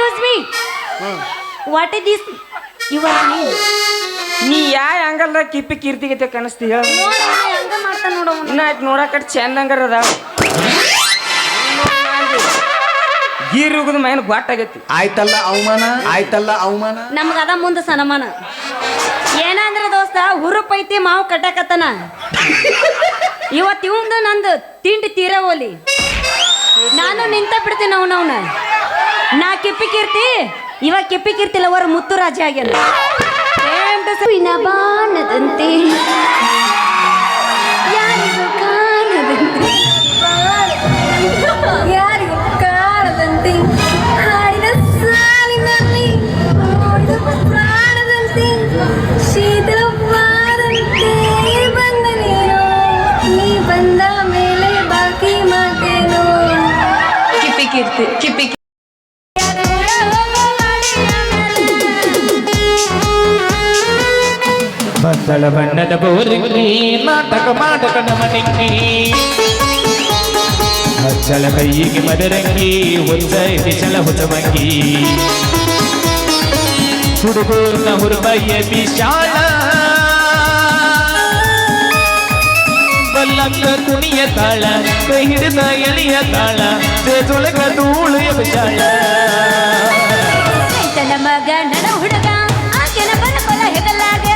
Excuse me, what is this your name? ನೀ ಯಾವ ಆಂಗಲ್ದಾಗ ಕಿಪ್ಪಿ ಕೀರ್ತಿಗತೆ ಕಾಣಿಸ್ತಿ ಹೇಳ. ಹಂಗ ಮಾಡ್ತಾನ ನೋಡು ಇನ್ನ ನೋಡಕ ಚಂದಂಗರ ಅದಾವ. ಗೀರ್ ಉಗಿದ ಮೈನ್ ಗ್ವಾಟಾಗೈತಿ. ಆಯ್ತಲ್ಲ ಅವಮಾನ, ಆಯ್ತಲ್ಲ ಅವಮಾನ. ನಮ್ಗದ ಮುಂದ ಸನ್ಮಾನ. ಏನಂದ್ರ ದೋಸ್ತ, ಹುರುಪ್ ಐತಿ ಮಾವು ಕಟ್ಟಾಕತ್ತನ. ಇವತ್ತು ಇವಂದು ನಂದು ತಿಂಡಿ ತೀರ ಹೋಲಿ. ನಾನು ನಿಂತ ಬಿಡ್ತೀನಿ ಅವನವನ. ನಾ ಕಿಪ್ಪಿ ಕೀರ್ತಿ, ಇವಾಗ ಕಿಪ್ಪಿ ಕೀರ್ತಿಲ್ಲ ಅವರ ಮುತ್ತು ರಾಜ ಆಗ್ಯಾನ. ಬಾಣದಂತೆ ಯಾರಿಗೂ ಕಾಣದಂತೆ, ಯಾರಿಗೂ ಕಾಣದಂತೆ, ಹಾಡಿದ ಸಾಲಿನಲ್ಲಿ ಓಡಿದ ಪ್ರಾಣದಂತೆ, ಶೀತಲವಾದಂತೆ ಬಂದ ನೀನು, ನೀ ಬಂದ ಮೇಲೆ ಬಾಕಿ ಮಾತೇನು. ಕಿಪ್ಪಿ ಕೀರ್ತಿ, ಕಿಪ್ಪಿ ಬಸಳ ಬಣ್ಣದ ಬೋರಿಂಗಿ ನಾಟಕ ಮಾಡಕನ ಮನೆಂಗಿ, ಹಚ್ಚಳ ಕೈಯಿಗೆ ಮದರಂಗಿ ಹೊಚ್ಚ ಚಲ ಹೊಸಮಂಗಿ, ಹುಡುಗೂರ್ನ ಹುರುಬಯ್ಯ ವಿಶಾಲ ಬಲ್ಲಂಗ ಕುಣಿಯ ತಾಳ, ಕೈ ಹಿಡಿದ ಎಳೆಯ ತಾಳ, ಸೇಜೊಳಗ ಧೂಳು ವಿಶಾಲ. ಮಗ ನಡ ಹುಡುಗ ಆಕೆನ ಬಲ ಬಲ ಹೆಗಲಾಗ,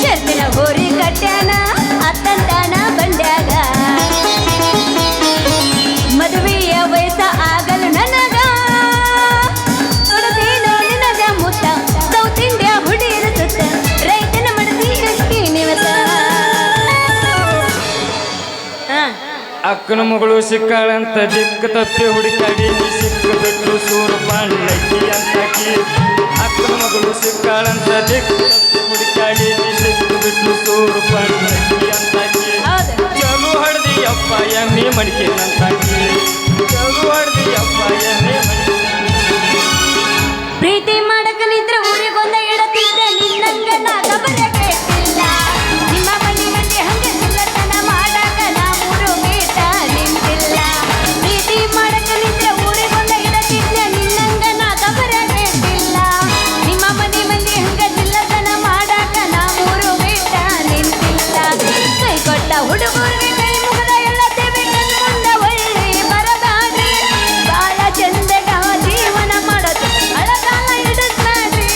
ಶರ್ತಿನ ಹೋರಿ ಕಟ್ಯಾನ ಅತ್ತಂತಾನ ಬಂಡ್ಯಾಗ, ಮದುವೆಯ ವಯಸ್ಸ ಆಗಲು ನನಗ, ತೊಡದೇನೋ ನಿನಗ ಮುತ್ತ, ಸೌತ್ ಇಂಡಿಯಾ ಹುಡಿಯರ ಸುತ್ತ, ರೈತನ ಮಡದಿ ಅಕ್ಕಿ ನಿವಸ. ಅಕ್ಕನ ಮಗಳು ಸಿಕ್ಕಾಳಂತ ದಿಕ್ಕ ತಪ್ಪಿ ಹುಡುಕಾಡಿ, ಸಿಕ್ಕ ಬಿಟ್ಟು ಸೂರು ಪಾಂಡಕ್ಕಿ ಅಂತಾಕಿ. ಅಕ್ಕನ ಮಗಳು ಸಿಕ್ಕಾಳಂತ ದಿಕ್ಕ ತಪ್ಪಿ ಹುಡುಕಾಡಿ, ಸಿಕ್ಕ ಬಿಟ್ಟು ಸೂರು ಪಾಂಡಕ್ಕಿ ಅಂತಾಕಿ. ಚಲು ಹಡ್ದಿ ಅಪ್ಪ ಎಮ್ಮೆ ಮಡಿಕೆ ಅಂತಾಕಿ, ಚಲು ಹಡ್ದಿ ಅಪ್ಪ ಎಮ್ಮೆ ಮಡಿಕೆ. ಪ್ರೀತಿ ಮಾಡಕಲಿದ್ರೆ ಊರಿಗೊಂದ ಇಡತಿದ್ದೆ, ನಿನ್ನಂಗ ನಾ ಗಬರ ಕೇಳಿಲ್ಲ. ನಿಮ್ಮ ಮನೆ ಮಂದಿ ಹಂಗ ಸುಳ್ಳತನ ಮಾಡಾಕ ನಾ 3 ಮೀಟ ನಿಂತಿಲ್ಲ. ಪ್ರೀತಿ ಮಾಡಕಲಿದ್ರೆ ಊರಿಗೊಂದ ಇಡತಿದ್ದೆ, ನಿನ್ನಂಗ ನಾ ಗಬರ ಕೇಳಿಲ್ಲ. ನಿಮ್ಮ ಮನೆ ಮಂದಿ ಹಂಗ ಸುಳ್ಳತನ ಮಾಡಾಕ ನಾ 3 ಮೀಟ ನಿಂತಿಲ್ಲ. ಕೈ ಕೊಟ್ಟ ಹುಡುಗರಿಗೆ ಕೈ ಮುಗದ ಎಳ್ಳತ್ತೇವೆ, ಕಣ್ಮುಂದ ಒಳ್ಳೆ ಬರದಾಡ್ರಿ. ಬಾಳ ಚಂದಗ ಜೀವನ ಮಾಡೋದು ಅಳಗಾಲ ಇಡಿಸ್ಬೇಡ್ರಿ,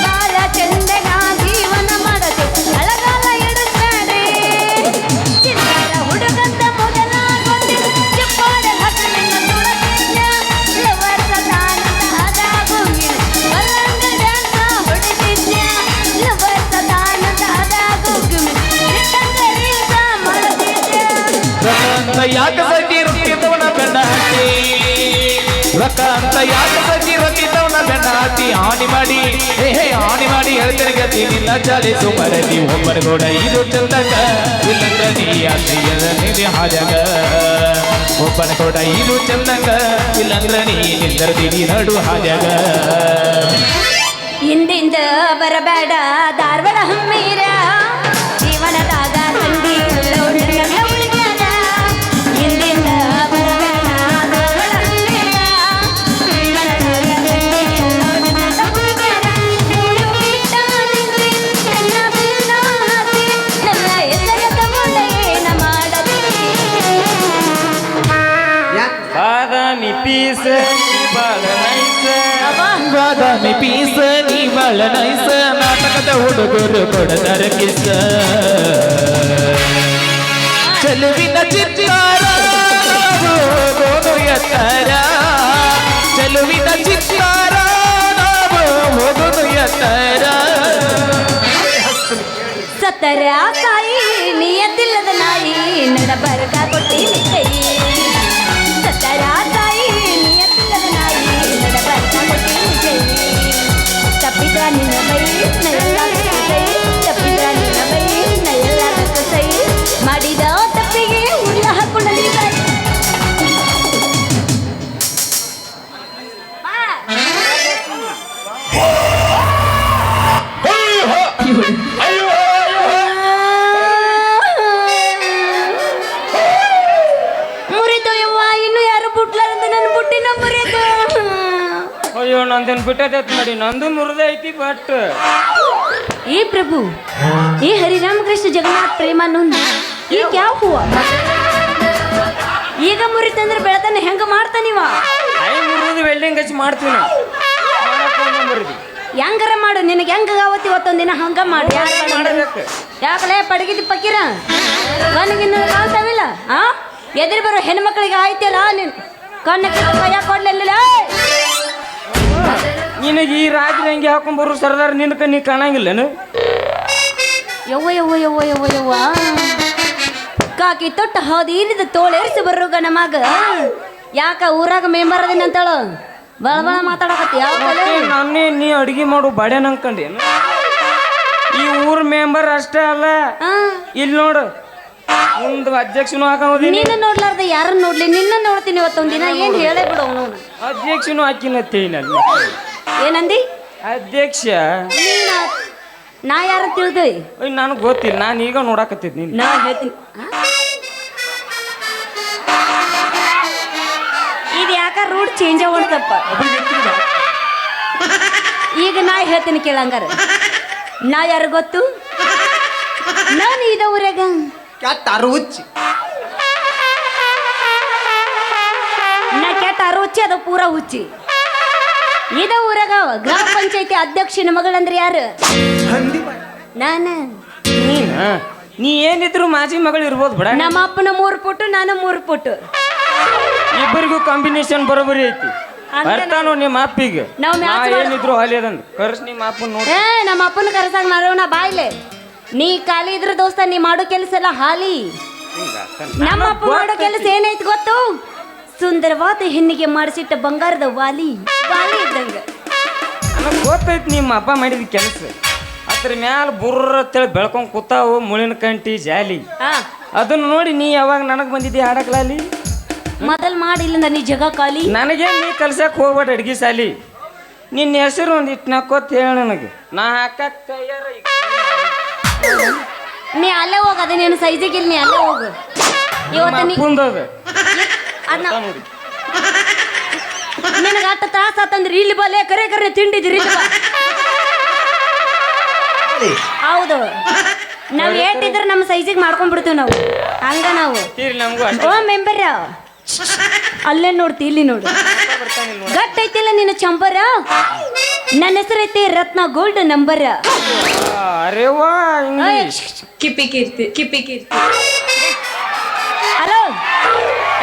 ಬಾಳ ಚಂದಗ ಜೀವನ ಮಾಡೋದು ಅಳಗಾಲ ಇಡಿಸ್ಬೇಡ್ರಿ. ಚಿನ್ನಾರ ಹುಡುಗಂತ ಮೊದಲ ಗೊತ್ತಿಲ್ಲ, ಚಪ್ಪಾಡ ಹಸನಿನ ತುಳಸಿದ್ಯ, ಲವರ್ ಸದಾನಂದ ಅದಾಗೋಗಿನ ಬಲ್ಲಂಗ ಡ್ಯಾನ್ಸ ಹೊಡಿತಿದ್ಯ, ಲವರ್ ಸದಾನಂದ ಅದಾಗೋಗಿನ ಇಟ್ಟಂಗ ರೀಲ್ಸ ಮಾಡುತ್ತಿದ್ಯ. ರೊಕ್ಕ ಯಾಕ ಸಗಿ ರೊಕ್ಕಿದ್ದವನ ಬೆಂಡ ಹಾಕಿ, ರೊಕ್ಕ ಅಂತ ಯಾಕ ಸಗಿ ರೊಕ್ಕಿದ್ದವನ ಬೆಂಡ ಹಾಕಿ, ಹಾನಿ ಮಾಡಿ ಹಾನಿ ಮಾಡಿ ಹೇಳ್ತಾರೆ ಗತಿ ನಿನ್ನ ಚಾಲಿ ಸುಮರದಿ. ಒಬ್ಬರ ಕೂಡ ಇದು ಚಂದಕ ಇಲ್ಲಂದ್ರ ನೀ ಯಾತ್ರೆಯದ ನಿಧಿ ಹಾಜಗ, ಒಬ್ಬನ ಕೂಡ ಇದು ಚಂದಕ ಇಲ್ಲಂದ್ರ ನೀ ನಿಂದರ್ದಿನಿ ನಡು ಹಾಜಗ. ಹಿಂದಿಂದ ಬರಬೇಡ ಧಾರವಾಡ ಹಮ್ಮೀರ, ಜೀವನದಾಗ ತಂಡಿ ಹುಡುಗ್ಯಾರ. ಹಿಂದಿಂದ ಬರಬೇಡ ಧಾರವಾಡ ಹಮ್ಮೀರ, ಜೀವನದಾಗ ತಂಡಿ ಹುಡುಗ್ಯಾರ. ಮೂರು ಬಿಟ್ಟ ನಿಂತ್ರಿ ನನ್ನ ಬಿಲ್ಲ ಹಾಕಿ, ನನ್ನ ಹೆಸರ ತಗೊಂಡ ಏನ ಮಾಡದಿ. ಬಾದಾಮಿ ಪೀಸ ಬಾಳ ನೈಸ, ಬಾದಾಮಿ ಪೀಸ ನೀ ಬಾಳ ನೈಸ, ನಾಟಕದ ಹುಡುಗರು ಕೊಡದರ ಕಿಸ. ಚೆಲುವಿನ ಚಿತ್ತಾರ ನಾವು ಹೋಗೋದು ಎತ್ತರ, ಚೆಲುವಿನ ಚಿತ್ತಾರ ನಾವು ಹೋಗೋದು ಎತ್ತರ. ಸತ್ತರ ಕಾಯಿ ನಿಯತ್ತಿಲ್ಲದ ನಾಯಿ, ನಡಬರ್ಗ ಕೊಟ್ಟಿನಿ ಕೈ. ಸತ್ತರ ಕಾಯಿ ನಿಯತ್ತಿಲ್ಲದ ನಾಯಿ, ನಡಬರ್ಗ ಕೊಟ್ಟಿನಿ ಕೈ. ತಪ್ಪಿದ್ರ ನಿನ್ನ ಬೈ ನ ಎಲ್ಲ ಕೈ, ತಪ್ಪಿದ್ರ ನಿನ್ನ ಬೈ ನ ಎಲ್ಲ ಕೈ. ಮಾಡಿದ ತಪ್ಪಿಗೆ ಹುಲ್ಲ ಹಾಕೊಂಡಲಿ ಬೈ. ಮುರಿದು ಅಯ್ಯೋ ನಂದೇನು ಬಿಟ್ಟದೈತಿ ನೋಡಿ ನಂದು ಮುರಿದೈತಿ ಬಟ್ ಏ ಪ್ರಭು ಏ ಹರಿರಾಮ ಕೃಷ್ಣ ಜಗನ್ನಾಥ ಪ್ರೇಮಾನಂದ ಈ ಯಾವ ಹೂವ ಈಗ ಮುರಿತಂದ್ರೆ ಬೆಳತಾನೆ ಹೆಂಗ ಮಾಡ್ತಾನಿವ ಐ ಮುರಿದು ವೆಲ್ಡಿಂಗ್ ಹಚ್ಚಿ ಮಾಡ್ತೀವಿ ನಾವು ಮುರಿದಿ ಹೆಂಗಾರ ಮಾಡು ನಿನಗೆ ಹೆಂಗ ಅವತ್ತಿ ಇವತ್ತೊಂದಿನ ಹಂಗ ಮಾಡಿ ಮಾಡಬೇಕು ಯಾಕಲೇ ಪಡಗಿದ್ದಿ ಪಕ್ಕಿರ ಕಣ್ಣಿಗಿನ್ನ ಕಾಣ್ತಾವಿಲ್ಲ ಆ ಎದುರು ಬರೋ ಹೆಣ್ಮಕ್ಳಿಗೆ ಆಯ್ತಿಲ್ಲ ನೀನು ಕಣ್ಣ ಕೈಯ ಕೊಡ್ಲಿಲ್ಲ ನಿನಗೆ ಈ ರಾತ್ರಿ ಹಂಗೆ ಹಾಕೊಂಡ್ಬರು ಸರ್ದಾರ್ ನಿನ್ಕ ನೀ ಕಾಣಂಗಿಲ್ಲನು ಯವ್ವ ಯವ್ವ ಯವ್ವ ಯವ್ವ ಯವ್ವ ಕಾಕಿ ತೊಟ್ಟ ಹಾದಿಲಿದ ತೋಳೇರಿಸಿ ಬರ್ರು ಗಣ ಮಗ ಯಾಕ ಊರಾಗ ಮೆಂಬರ್ ಅದೀನಿ ಅಂತೇಳು ಬಳ ಬಳ ಮಾತಾಡಕತ್ತಿ ಯಾವ ನಾನೇ ನೀ ಅಡಿಗೆ ಮಾಡು ಬಾಡ್ಯಾನ ಅನ್ಕಂಡೇನು ಈ ಊರ್ ಮೆಂಬರ್ ಅಷ್ಟೇ ಅಲ್ಲ ಇಲ್ಲಿ ನೋಡು ಮುಂದ್ ಅಧ್ಯಕ್ಷನು ಹಾಕೋದಿ ನಿನ್ನ ನೋಡ್ಲಾರ್ದ ಯಾರನ್ನ ನೋಡ್ಲಿ ನಿನ್ನ ನೋಡ್ತೀನಿ ಇವತ್ತೊಂದಿನ ಏನ್ ಹೇಳೇ ಬಿಡು ಅವನು ಅಧ್ಯಕ್ಷನು ಹಾಕಿನತ್ತೇನಲ್ಲ ಏನಂದಿ ಅಧ್ಯಕ್ಷ ನೀನ ನಾ ಯಾರ ತಿಳಿದ್ವಿ ನನಗೆ ಗೊತ್ತಿಲ್ಲ ನಾನು ಈಗ ನೋಡಾಕತ್ತಿದ್ ನೀನು ನಾ ಹೇಳ್ತೀನಿ ಇದು ಯಾಕ ರೂಟ್ ಚೇಂಜ್ ಆಗ್ಬಿಡ್ತಪ್ಪ ಈಗ ನಾ ಹೇಳ್ತೀನಿ ಕೇಳಂಗಾರ ನಾ ಯಾರು ಗೊತ್ತು ನಾನು ಇದ ಊರಾಗ ಹುಚ್ಚಿ ನಾ ಕೆಟ್ಟ ಹುಚ್ಚಿ ಅದು ಪೂರ ಹುಚ್ಚಿ ಇದ ಊರಾಗ ಗ್ರಾಮ ಪಂಚಾಯತಿ ಅಧ್ಯಕ್ಷನ ಮಗಳಂದ್ರೆ ಯಾರು ನಾನ ನೀ ಏನಿದ್ರು ಮಾಜಿ ಮಗಳು ಇರ್ಬೋದು ಬಿಡ ನಮ್ಮ ಅಪ್ಪನ 3 ಪುಟ್ಟು ನಾನು 3 ಪುಟ್ಟು ಇಬ್ಬರಿಗೂ ಕಾಂಬಿನೇಷನ್ ಬರೋಬರಿ ಐತಿ ಬರ್ತಾನೋ ನಿಮ್ಮ ಅಪ್ಪಿಗೆ ನಾವ್ ಮ್ಯಾಚ್ ಏನಿದ್ರು ಹಾಲಿ ಅದಂದ್ ಕರ್ಸ್ ನಿಮ್ಮ ಅಪ್ಪನ ನೋಡಿ ನಮ್ಮ ಅಪ್ಪನ ಕರೆಸಾಗ ಮಾಡೋಣ ಬಾಯ್ಲೆ ನೀ ಖಾಲಿ ಇದ್ರ ದೋಸ್ತ ನೀ ಮಾಡೋ ಕೆಲಸ ಎಲ್ಲ ಹಾಲಿ ನಮ್ಮ ಅಪ್ಪ ಮಾಡೋ ಕೆಲಸ ಏನೈತಿ ಗೊತ್ತು ಸುಂದರವಾದ ಹೆಣ್ಣಿಗೆ ಮಾಡಿಸಿಟ್ಟ ಬಂಗಾರದ ವಾಲಿ ವಾಲಿ ಇದ್ದಂಗ ನನಗೆ ಗೊತ್ತೈತಿ ನಿಮ್ಮ ಅಪ್ಪ ಮಾಡಿದ ಕೆಲಸ ಅದ್ರ ಮ್ಯಾಲ ಬುರ್ರ ತಿಳಿ ಬೆಳ್ಕೊಂಡ್ ಕೂತಾವು ಮುಳಿನ ಕಂಟಿ ಜಾಲಿ ಅದನ್ನ ನೋಡಿ ನೀ ಯಾವಾಗ ನನಗೆ ಬಂದಿದ್ದಿ ಹಾಡಕ್ಲಾಲಿ ಮೊದಲ್ ಮಾಡಿಲ್ಲ ನೀ ಜಗ ಖಾಲಿ ನನಗೆ ನೀ ಕಲ್ಸಕ್ ಹೋಗ್ಬೇಡ ಅಡ್ಗಿ ಸಾಲಿ ನಿನ್ನ ಹೆಸರು ಒಂದಿಟ್ಟು ನಕ್ಕೋತ್ ಹೇಳ ನನಗೆ ನಾ ಹಾಕಕ್ ತಯಾರ ನೀ ಅಲ್ಲೇ ಹೋಗ ಅದ ನೀನು ಸೈಜಿಗಿಲ್ ನೀ ಅಲ್ಲೇ ಹೋಗು ಇವತ್ತ ನೀ ಕುಂದದ ನಿನಗೆ ಅಟ್ಟ ತ್ರಾಸ ಆತಂದ್ರೆ ಇಲ್ಲಿ ಬಲೆ ಕರೆ ಕರೆ ತಿಂಡಿದ್ರಿ ಇಲ್ಲಿ ಬಾ ಹೌದು ನಾವ್ ಏಟಿದ್ರೆ ನಮ್ಮ ಸೈಜಿಗೆ ಮಾಡ್ಕೊಂಡ್ಬಿಡ್ತೀವಿ ನಾವು ಹಂಗ ನಾವು ನಮಗೂ ಓ ಮೆಂಬರ್ ಅಲ್ಲೇ ನೋಡ್ತಿ ಇಲ್ಲಿ ನೋಡು ಗಟ್ ಐತಿಲ್ಲ ನಿನ್ನ ಚಂಬರ ನನ್ನ ಹೆಸರೈತಿ ರತ್ನ ಗೋಲ್ಡ್ ನಂಬರ್ ಅರೆ ವಾ ಇಂಗ್ಲಿಷ್ ಕಿಪ್ಪಿ Keerthi hello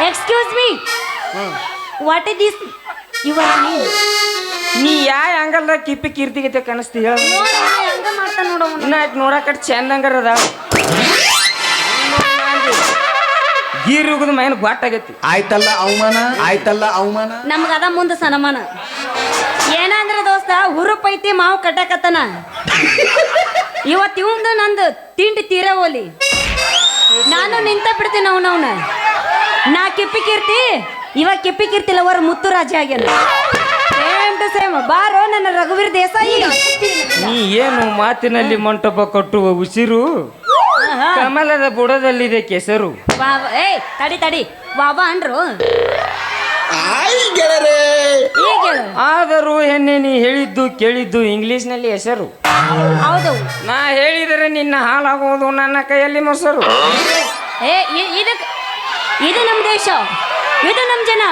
excuse me what is this your name ನೀ ಯಾವ ಆಂಗಲ್ದಾಗ ಕಿಪ್ಪಿ ಕೀರ್ತಿಗತೆ ಕಾಣಿಸ್ತಿ ಹೇಳ ಹಂಗ ಮಾಡ್ತಾ ನೋಡೋ ಇನ್ನ ನೋಡಕಟ್ ಚಂದಂಗಾರ ಅದ ಗೀರ್ ಉಗಿದ ಮೈನ್ ಗೊತ್ತಾಗೈತಿ ಆಯ್ತಲ್ಲ ಅವಮಾನ ನಮ್ಗ ಅದ ಮುಂದ ಸನ್ಮಾನ ಏನಂದ್ರ ದೋಸ್ತ ಹುರುಪ್ ಐತಿ ಮಾವು ಕಟ್ಟಕತ್ತನ ಇವತ್ತು ಇವಂದು ನಂದು ತಿಂಡಿ ತೀರ ಹೋಲಿ ನಾನು ನಿಂತ ಬಿಡ್ತೀನಿ ಅವನವನ ನಾ ಕಿಪ್ಪಿ ಕೀರ್ತಿ ಇವಾಗ ಕಿಪ್ಪಿ ಕೀರ್ತಿಲ್ಲ ಅವರ ಮುತ್ತು ರಾಜ ಆಗ್ಯಾನ ಸೇಮ್ ಟು ಸೇಮ್ ಬಾರೋ ನನ್ನ ರಘುವೀರ್ ದೇಸಾಯಿ ನೀ ಏನು ಮಾತಿನಲ್ಲಿ ಮಂಟಪ ಕಟ್ಟುವ ಉಸಿರು ಕಮಲದ ಬುಡದಲ್ಲಿದೆ ಕೆಸರು ಏ ತಡಿ ಬಾಬಾ ಅನ್ರು ಈಗ ಹೇಳು ಆದರೂ ಹೆಣ್ಣೆ ನೀ ಹೇಳಿದ್ದು ಕೇಳಿದ್ದು ಇಂಗ್ಲಿಷ್ನಲ್ಲಿ ಹೆಸರು ಹೌದು ನಾ ಹೇಳಿದರೆ ನಿನ್ನ ಹಾಳಾಗುವುದು ನನ್ನ ಕೈಯಲ್ಲಿ ಮೊಸರು ಏ ಇದು ನಮ್ಮ ದೇಶ ಇದು ನಮ್ಮ ಜನ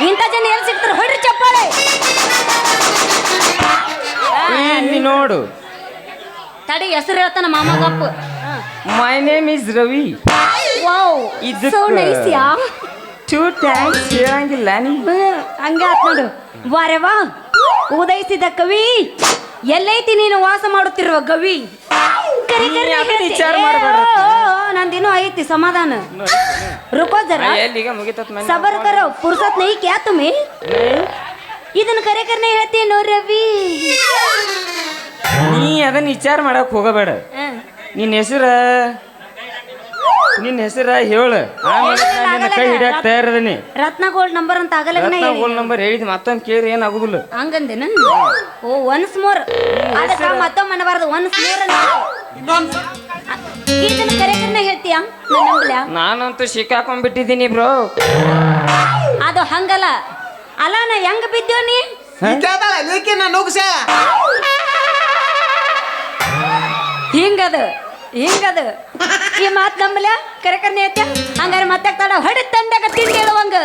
ಇಂಥ ಜನ ಎಲ್ಲಿ ಸಿಗ್ತಾರೆ ಹೊಡ್ರಿ ಚಪ್ಪಾಳೆ ಇಲ್ಲಿ ನೋಡು ತಡಿ ಹೆಸರು ಹೇಳ್ತಾನ ಮಾಮ ಗಪ್ಪು my name is Ravi wow ಇದಕ್ಕೆ- so nice yeah too thanks ಹೇಳಂಗಿಲ್ಲ ನೀ ಹಂಗ ಆತ್ ನೋಡು ವಾರೆ ವಾ ಉದಯಿಸಿದ ಕವಿ ಎಲ್ಲೈತಿ ನೀನು ವಾಸ ಮಾಡುತ್ತಿರುವ ಗವಿ ಕರಿ ಕರಿ ಯಾಕೆ ಹೇಳ್ತಿ. ವಿಚಾರ ಏ, ಮಾಡ್ಬೇಡ. ಓ, ನಂದಿನ್ನೂ ಐತಿ ಸಮಾಧಾನ ರುಕೋ ಜರಾ ಎಲ್ಲಿಗ ಮುಗಿತತ್ ಮನೆ सबर करो फुर्सत नहीं क्या तुम्हें ಇದನ್ನ ಕರೆ ಕರ್ನೆ ಹೇಳ್ತೀನಿ ನೋ ರವಿ ನೀ ಅದನ್ನ ವಿಚಾರ ಮಾಡಕ್ ಹೋಗಬೇಡ ನಿನ್ನ ಹೆಸರ ಹೇಳು ಆಮೇಲೆ ನಾನ್ ನಿನ್ನ ಕೈ ಹಿಡಿಯಕ್ ತಯಾರದನಿ ರತ್ನ ಗೋಲ್ಡ್ ನಂಬರ್ ಅಂತ ಆಗಲ್ಲ ಗೋಲ್ ನಂಬರ್ ಹೇಳಿದ್ ಮತ್ತೊಂದು ಕೇಳಿ ಏನಾಗುದಿಲ್ಲ ಹಂಗಂದೇನ ಓ ಒನ್ಸ್ ಮೋರ್ ಅದಕ್ಕ ಮತ್ತೊಮ್ಮೆ ಅನ್ನಬಾರ್ದು ಒನ್ಸ್ ಮೋರ್ ಇದನ್ನ ಕರೆ ಕರ್ನೆ ಹೇಳ್ತೀಯಾ ನನ್ನ ನಂಬಲ್ಯಾ ನಾನಂತೂ ಸಿಕ್ಕಾಕೊಂಡ್ಬಿಟ್ಟಿದ್ದೀನಿ ಬ್ರೋ ಅದು ಹಂಗಲ್ಲ ಅಲ್ಲ ನಾ ಹೆಂಗ ಬಿದ್ದೇವ್ ನೀ ಕೇಳ್ದಾಳ ಲೇಕಿ ನಾ ನುಗ್ಸ ಹಿಂಗದು ಹಿಂಗದು ಈ ಮಾತ್ ನಂಬಲ ಕರೆಕರ್ನೆ ಐತೆ ಹಂಗಾರೆ ಮತ್ತೆ ತಡ ಹೊಡೆ ತಂಡಾಗ ತಿಂಡಿ ಹೇಳುವಂಗ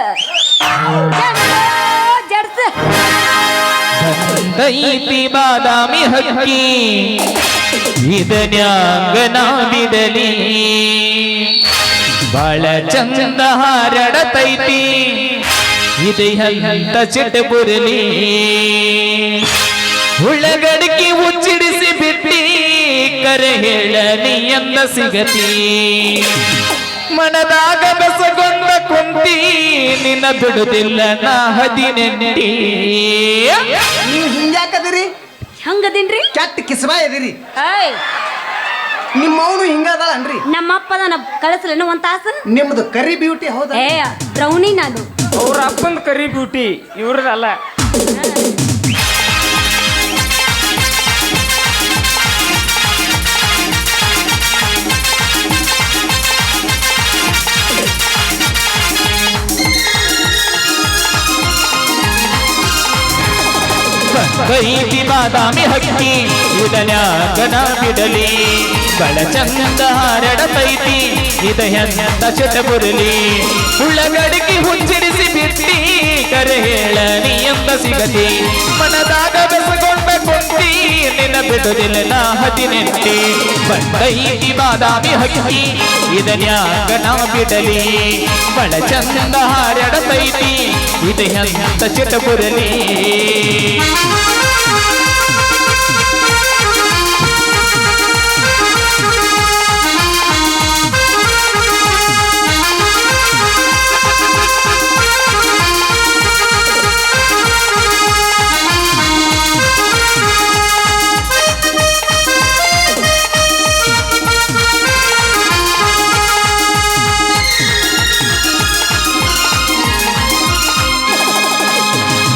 ಜಡ್ಸ ದೈತಿ ಬಾದಾಮಿ ಹಕ್ಕಿ ಇದನ್ಯಾಂಗ ನಾ ಬಿಡಲಿ ಬಾಳ ಚಂದ ಹಾರಡತೈತಿ ಇದೆಯಂತ ಚಿಟಪುರಲಿ ಉಳ್ಳಗಡಿಕೆ ಉಚ್ಚಿಡಿಸಿ ಬಿಟ್ಟಿ ಕರೆ ಹೇಳಲಿ ಎಂದ ಸಿಗತಿ ಮನದಾಗ ಬೆಸಗೊಂಡ ಕುಂತಿ ನಿನ್ನ ಬಿಡುದಿಲ್ಲ ನಾ 18 ನೀವ್ ಹಿಂಗ್ಯಾಕದಿರಿ ಹಂಗದಿನ್ರಿ ಕೆಟ್ಟ ಕಿಸ್ಬಾ ಎದಿರಿ ಏಯ್ ನಿಮ್ಮವನು ಹಿಂಗದಾಳನ್ರಿ ನಮ್ಮಪ್ಪದ ನಾ ಕಳಿಸ್ಲೇನು ಒಂದ್ ತಾಸು ನಿಮ್ದು ಕರಿ ಬ್ಯೂಟಿ ಹೌದಾ ಏ ಬ್ರೌನಿ ನಾನು ಅವ್ರ ಅಪ್ಪಂದ ಕರಿ ಬ್ಯೂಟಿ ಇವ್ರದಲ್ಲ ಕೈತಿ ಬಾದಾಮಿ ಹಕ್ಕಿ ಇದನ್ಯಾಗನ ಬಿಡಲಿ ಬಳ ಚಂದ ಹಾರಡತೈತಿ ಇದೆಯಂತ ಚಟಪುರಲಿ ಉಳ್ಳಗಡಿಕೆ ಹುಚ್ಚಿಡಿಸಿ ಬಿಟ್ಟಿ ಕರೆ ಹೇಳಲಿ ಎಂದ ಸಿಗತಿ ಮನದಾಗ ಬೆಸಗೊಂಡ ಕುಂತಿ ನಿನ್ನ ಬಿಡುದಿಲ್ಲ ನಾ 18 ಕೈತಿ ಬಾದಾಮಿ ಹಕ್ಕಿ ಇದನ್ಯಾಗನ ಬಿಡಲಿ ಬಳ ಚಂದ ಹಾರಡತೈತಿ ಇದೆಯಂತ ಚಟಪುರಲಿ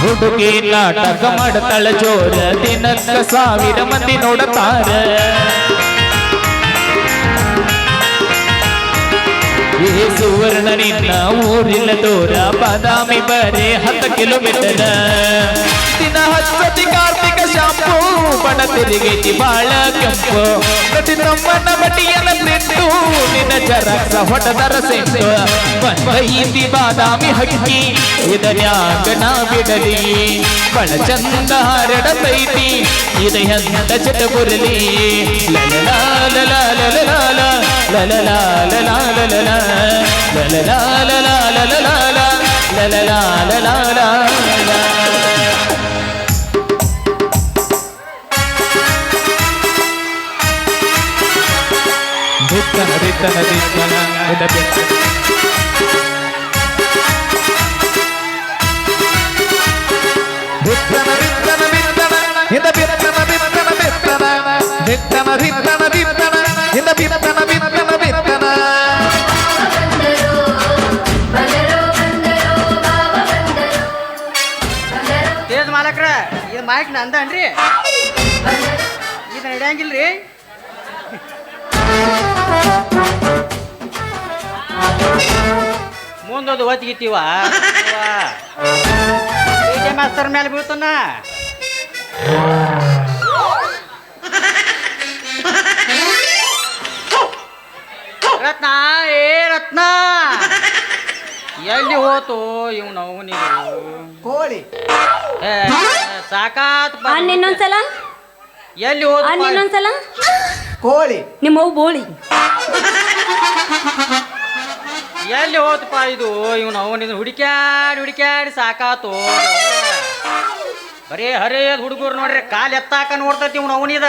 ಹುಡುಗಿ ನಾಟಕ ಮಾಡ್ತಾಳ ಜೋರ ದಿನಕ್ಕ 1000 ಮಂದಿ ನೋಡತಾರ ಈ ಸುವರ್ಣ ನಿನ್ನ ಊರಿನ ದೂರ ಬಾದಾಮಿ ಬರೇ 10 ಕಿಲೋಮೀಟರ್ ದಿನ ಹಚ್ಚತಿ ಕಾರ್ತಿಕ ಶಾಂಪು ಬಡ ತಿರುಗೈತಿ ಬಾಳ ಕೆಂಪು ನಟಿ ನಮ್ಮನ್ನ ಬಟಿಯನ ಪ್ರಿಂಟು ನಿನ್ನ ಜರಕ್ಸ ಹೊಟದರ ಸೆಂಟು ಬಂದೈತಿ ಬಾದಾಮಿ ಹಕ್ಕಿ ಇದನ್ಯಾಗ ನಾ ಬಿಡಲಿ ಬಳ ಚಂದ ಹಾರಡತೈತಿ ಇದೆಯಂತ ಚಟಪುರಲಿ ಲಲಲಾ ಲಲಲಾ ಲಲಲಾ ಲಲಲಾ ಲಲಲಾ ಲಲಲಾ ಲಲಲಾ ಲಲಲಾ ಲಲಲಾ ಲಲಲಾ ದಿಕ್ಕನ ದಿಕ್ಕನ ದಿಕ್ಕನ ತೇಜ್ ಮಾಲಕ್ರ ಇದು ಮೈಕ್ ನಂದನ್ರಿ ಇದು ನಡೆಯಂಗಿಲ್ರಿ ಮುಂದೊಂದು ಒತ್ತಿಗಿತ್ತೀವ ಮಾಸ್ತರ್ ಮೇಲೆ ಬೀಳ್ತಾನ ರತ್ನ ಏ ರತ್ನ ಎಲ್ಲಿ ಹೋತು ಇವ್ ಅವನಿಗೆ ಕೋಳಿ ಸಾಕಾತ್ ಅಣ್ಣ ಇನ್ನೊಂದ್ಸಲ ಎಲ್ಲಿ ಹೋದ ಅಣ್ಣ ಇನ್ನೊಂದ್ಸಲ ಕೋಳಿ ನಿಮ್ಮ ಅವು ಬೋಳಿ ಎಲ್ಲಿ ಹೋತಪ್ಪ ಇದು ಇವನು ಅವನಿದ ಹುಡುಕ್ಯಾಡಿ ಸಾಕಾತು ಬರೀ ಹರಿಯದ ಹುಡುಗರು ನೋಡ್ರಿ ಕಾಲು ಎತ್ತಾಕ ನೋಡ್ತತಿ ಇವನು ಅವನಿದ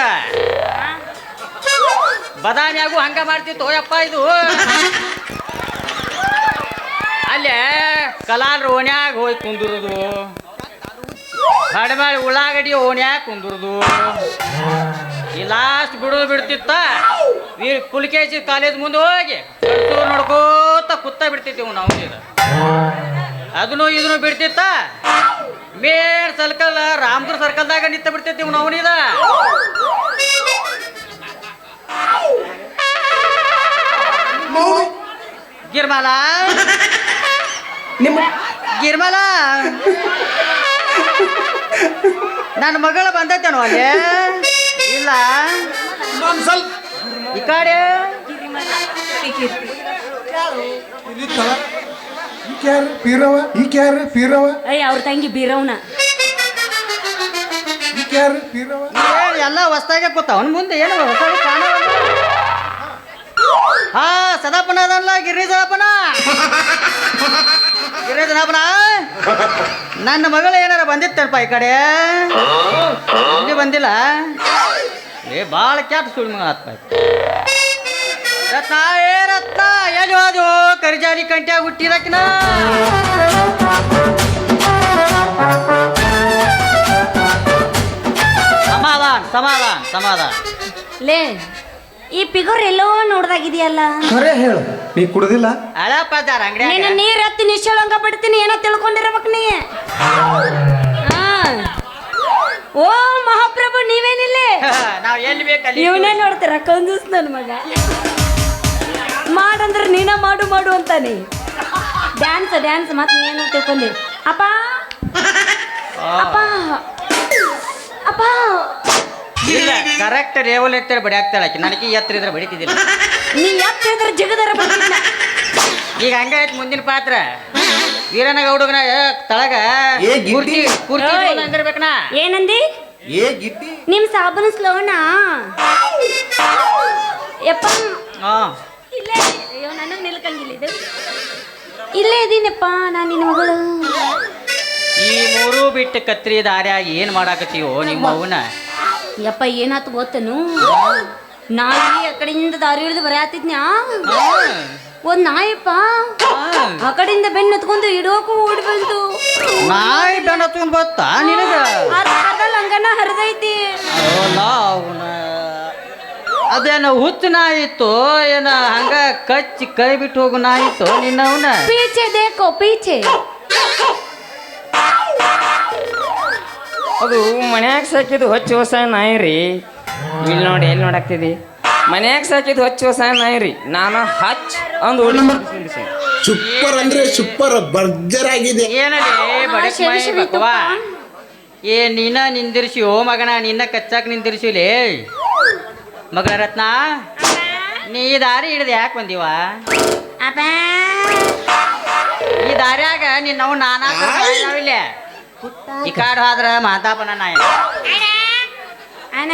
ಬದಾಮಿಯಾಗೂ ಹಂಗ ಮಾಡ್ತಿತ್ತು ಯಪ್ಪ ಇದು ಅಲ್ಲೇ ಕಲಾಲ್ ಓಣ್ಯಾಗ ಹೋಗಿ ಕುಂದುರುದು ಕಡಿಮೆ ಉಳ್ಳಾಗಡ್ಡಿ ಓಣ್ಯಾಗ ಕುಂದುರುದು ಈ ಲಾಸ್ಟ್ ಬಿಡ್ತಿತ್ತ ಪುಲಿಕೇಜಿ ಕಾಲೇಜ್ ಮುಂದೆ ಹೋಗಿ ನೋಡ್ಕೋತ ಕುತ್ತ ಬಿಡ್ತಿದ್ದೀವಿ ನಾವು ಅದನ್ನು ಇದನ್ನು ಬಿಡ್ತಿತ್ತ ಮೇನ್ ಸರ್ಕಲ್ ರಾಮದುರ್ ಸರ್ಕಲ್ದಾಗ ನಿಂತ ಬಿಡ್ತಿದ್ದೀವಿ ನಾವು ನೀದ ಮೌ ಗಿರ್ಮಾಲ ನಿಮ್ಮ ಗಿರ್ಮಲ ನನ್ನ ಮಗಳು ಬಂದೈತೇನೋ ಅಲ್ಲಿ ಇಲ್ಲ ಇನ್ನೊಂದ್ ಸ್ವಲ್ಪ ಈ ಕಡೆ ಪೀರವ ಅಯ್ಯ ಅವ್ರ ತಂಗಿ ಬೀರವ್ನ ಪೀರವ ಎಲ್ಲ ಹೊಸ್ತಾಗೆ ಕೂತ ಅವನ ಮುಂದೆ ಏನು ಹೊಸ ಕಾಣವಲ್ಲ ಹಾ ಸದಾಪನ ಅದಲ್ಲ ಗಿರಿ ಸದಾಪನ ಗಿರಿ ಸದಾಪನ ನನ್ನ ಮಗಳು ಏನಾರ ಬಂದಿತ್ತಪ್ಪ ಈ ಕಡೆ ಇಲ್ಲಿ ಬಂದಿಲ್ಲ ಏ ಭಾಳ ಕ್ಯಾಟ್ ಸುಳ್ಳು ಮಗ ಆತ್ಮ ರತ್ನ ಏ ರತ್ನ ಎಲ್ಲಿ ಹೋದು ಕರಿಜಾಲಿ ಕಂಟ್ಯಾಗ ಹುಟ್ಟಿದಕ್ಕಿನ ಸಮಾಧಾನ ಸಮಾಧಾನ ಸಮಾಧಾನ ಲೇ ಈ ಪಿಗೋರ್ ಎಲ್ಲೋ ನೋಡ್ದಾಗಿದೆಯಲ್ಲ ಖರೆ ಹೇಳು ನೀ ಕುಡ್ದಿಲ್ಲ ಹಳಪದಾರ ನೀನು ಅಂಗಡಿ ನೀರ್ ಹತ್ತಿ ನಿಶ್ಚಳಂಗ ಬಿಡ್ತೀನಿ ಏನೋ ತಿಳ್ಕೊಂಡಿರ್ಬೇಕು ನೀ ಹಾ. ಓ ಮಹಾಪ್ರಭು ನೀವೇನಿಲ್ಲೇ ನಾವ್ ಎಲ್ಲಿ ಬೇಕಲ್ಲಿ ಇವನೇ ನೋಡ್ತೀರ ಕಂಜೂಸ್ ನನ್ನ ಮಗ ಮಾಡಂದ್ರೆ ನೀನ ಮಾಡು ಮಾಡು ಅಂತಾನೆ ಡ್ಯಾನ್ಸ್ ಡ್ಯಾನ್ಸ್ ಮತ್ತೆ ನೀನು ತಿಳ್ಕೊಂಡಿ ಅಪ್ಪ ಅಪ್ಪ ಅಪ್ಪ ಇಲ್ಲ ಕರೆಕ್ಟ್ ರೇವಲ್ ಎತ್ತೇಳಿ ಬಡಿ ಆಗ್ತಾಳೆ ಆಕಿ ನನಗೆ ಎತ್ತರ ಇದ್ರೆ ಬಡಿತಿದ್ದಿಲ್ಲ ನೀ ಯಾಕೆ ಜಗದರ ಬರ್ತಿದ್ನ ಈಗ ಹಂಗಾಯ್ತು ಮುಂದಿನ ಪಾತ್ರ ವೀರನ ಗೌಡಗನ ತಳಗ ಏ ಗಿಡ್ಡಿ. ಕುರ್ಚಿ ಕುರ್ಚಿ ಓಯ್. ಇಟ್ಕೊಂಡ್ ಹಂಗಿರ್ಬೇಕನ ಏನಂದಿ ಏ ಗಿಡ್ಡಿ ನಿಮ್ ಸಾಬೂನು ಸ್ಲೋನಾ ಯಪ್ಪ ಹಾ ಇಲ್ಲೇ ಅಯ್ಯೋ ನನಗೆ ನಿಲ್ಕಂಗಿಲ್ಲ ಇದು ಇಲ್ಲೇ ಇದೀನಪ್ಪ ನಾನು ನಿನ್ನ ಮಗಳು ಈ ಮೂರು ಬಿಟ್ಟು ಕತ್ರಿ ದಾರ್ಯಾಗಿ ಏನ್ ಮಾಡಾಕತ್ತೀವೋ ನಿಮ್ಮ ಅವನ ಯಪ್ಪ ಏನಾತು ಗೊತ್ತನು ನಾಯಿ ಆ ಕಡೆಯಿಂದ ದಾರಿ ಹಿಡಿದು ಬರಾತಿದ್ನ್ಯಾ ಒಂದ್ ನಾಯಪ್ಪ ಆ ಕಡೆಯಿಂದ ಬೆನ್ನು ಹತ್ಕೊಂಡು ಇಡೋಕು ಓಡಿ ಬಂತು ನಾಯಿ ಬೆನ್ನ ಹತ್ಕೊಂಡ್ ಬತ್ತ ನಿನಗ ಲಂಗನ ಹರಿದೈತಿ ಅಲ್ಲ ಅವನ ಅದೇನು ಹುಚ್ಚು ನಾಯಿತ್ತು ಏನ ಹಂಗ ಕಚ್ಚಿ ಕೈ ಬಿಟ್ಟು ಹೋಗು ನಾಯಿತ್ತು ನಿನ್ನವನ ಪೀಚೆ ದೇಕೋ ಪೀಚೆ ಅದು ಮನ್ಯಾಗ ಸಾಕಿದ್ದು ಹೊಚ್ಚ ಹೊಸ ನಾಯಿ ರೀ ಇಲ್ಲಿ ನೋಡಿ ಎಲ್ಲಿ ನೋಡಾಕ್ತಿದಿ ಮನ್ಯಾಗ ಸಾಕಿದ್ದು ಹೊಚ್ಚ ಹೊಸ ನಾಯಿ ರೀ ನಾನು ಹಚ್ ಅಂದ್ ಓಡಿ ಸೂಪರ್ ಅಂದ್ರೆ ಸೂಪರ್ ಬರ್ಜರ್ ಆಗಿದೆ. ಏನಲ್ಲಿ ಬಡಕ್ ಮೈ ಬಕ್ವಾ ಏ ನೀನ ನಿಂದಿರ್ಸಿ ಓ ಮಗನ ನಿನ್ನ ಕಚ್ಚಾಕ್ ನಿಂದಿರ್ಸಿಲೇ ಮಗನ ರತ್ನ ನೀ ಈ ದಾರಿ ಹಿಡ್ದು ಯಾಕೆ ಬಂದಿವ ಅಪ್ಪ ಈ ದಾರ್ಯಾಗ ನಿನ್ನವು ನಾನಾ ನಾವಿಲ್ಲ ಈ ಕಾಡು ಹೋದ್ರ ಮಾತಾಪನ ನಾಯಿ ಅಣ್ಣ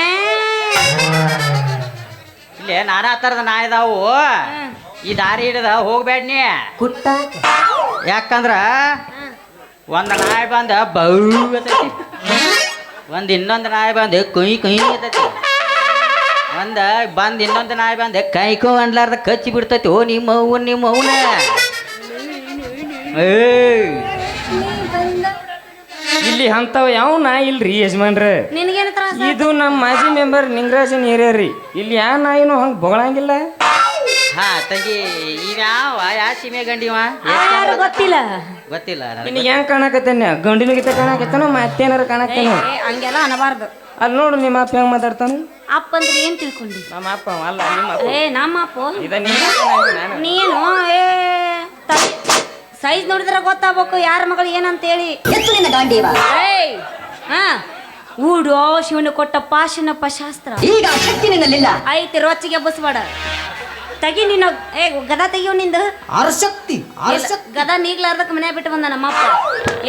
ಇಲ್ಲೇ ನಾನಾ ಥರದ ನಾಯಿ ಇದಾವು ಈ ದಾರಿ ಹಿಡ್ದ ಹೋಗ್ಬೇಡ ನೀ ಯಾಕಂದ್ರ ಒಂದ್ ನಾಯಿ ಬಂದ ಬೌ ಅತೈತಿ ಒಂದ್ ಇನ್ನೊಂದು ನಾಯಿ ಬಂದು ಕುಯ್ ಕುಯ್ ಅತೈತಿ ಇನ್ನೊಂದು ನಾಯಿ ಬಂದ ಕೈಕೋ ಅನ್ಲಾರ್ದ ಕಚ್ಚಿ ಬಿಡ್ತೈತಿ ಓ ನಿಮ್ಮ ಅವನ ಇಲ್ಲಿ ಅಂತವ್ ಯಾವ ನಾಯಿ ಇಲ್ರಿ ಯಜಮಾನ್ರ ನಿನಗೇನು ತ್ರಾಸ ಇದು ನಮ್ಮ ಮಾಜಿ ಮೆಂಬರ್ ನಿಂಗರಾಜನ್ ಏರಿಯಾ ರೀ ಇಲ್ಲಿ ಯಾವ ನಾಯಿನೂ ಹಂಗೆ ಬೊಗಳಂಗಿಲ್ಲ ಹಾ ತಂಗಿ ಇವ್ಯಾವ ಯಾ ಸೀಮೆ ಗಂಡಿವ ಯಾರು ಗೊತ್ತಿಲ್ಲ ಗೊತ್ತಿಲ್ಲ ನನಗೆ. ನಿನಗೆ ಹೆಂಗ್ ಕಾಣಕತ್ತೇನ ಗಂಡಿನಗಿತ ಕಾಣಕತ್ತೇನೋ ಮತ್ತೇನಾರ ಕಾಣಕತ್ತೇನೋ ಹಂಗೆಲ್ಲ ಅನ್ನಬಾರ್ದು ಅಲ್ಲಿ ನೋಡು ನಿಮ್ಮ ಅಪ್ಪ ಹೆಂಗ್ ಮಾತಾಡ್ತಾನ ಅಪ್ಪ ಅಂದ್ರೆ ಏನ್ ತಿಳ್ಕೊಂಡಿ ನಮ್ಮ ಅಪ್ಪ ಅಲ್ಲ ನಿಮ್ಮ ಅಪ್ಪ ನಮ್ಮ ಅಪ್ಪ ಇದ ನಿಮ್ಮ ಅಪ್ಪ ನಂದು ನಾನು. ನೀನು ಸೈಜ್ ನೋಡಿದ್ರೆ ಗೊತ್ತಾಗಬೇಕು ಯಾರ ಮಗಳು ಏನಂತೇಳಿ ಏಯ್, ಹಾ ಊಡು ಶಿವನು ಕೊಟ್ಟ ಪಾಶನಪ್ಪ ಶಾಸ್ತ್ರ ಈಗ ಶಕ್ತಿ ನಿನ್ನಲ್ಲಿಲ್ಲ. ಐತಿ ರೊಚ್ಚಿಗೆ ಬಸ್ಬೇಡ ತಗಿ ನೀನು ಏ ಗದ ತೆಗಿಯೋ ನಿಂದು ಅರಶಕ್ತಿ ಗದ ನೀಗ್ಲಾರ್ದಕ್ಕೆ ಮನೆ ಬಿಟ್ಟು ಬಂದ ನಮ್ಮಪ್ಪ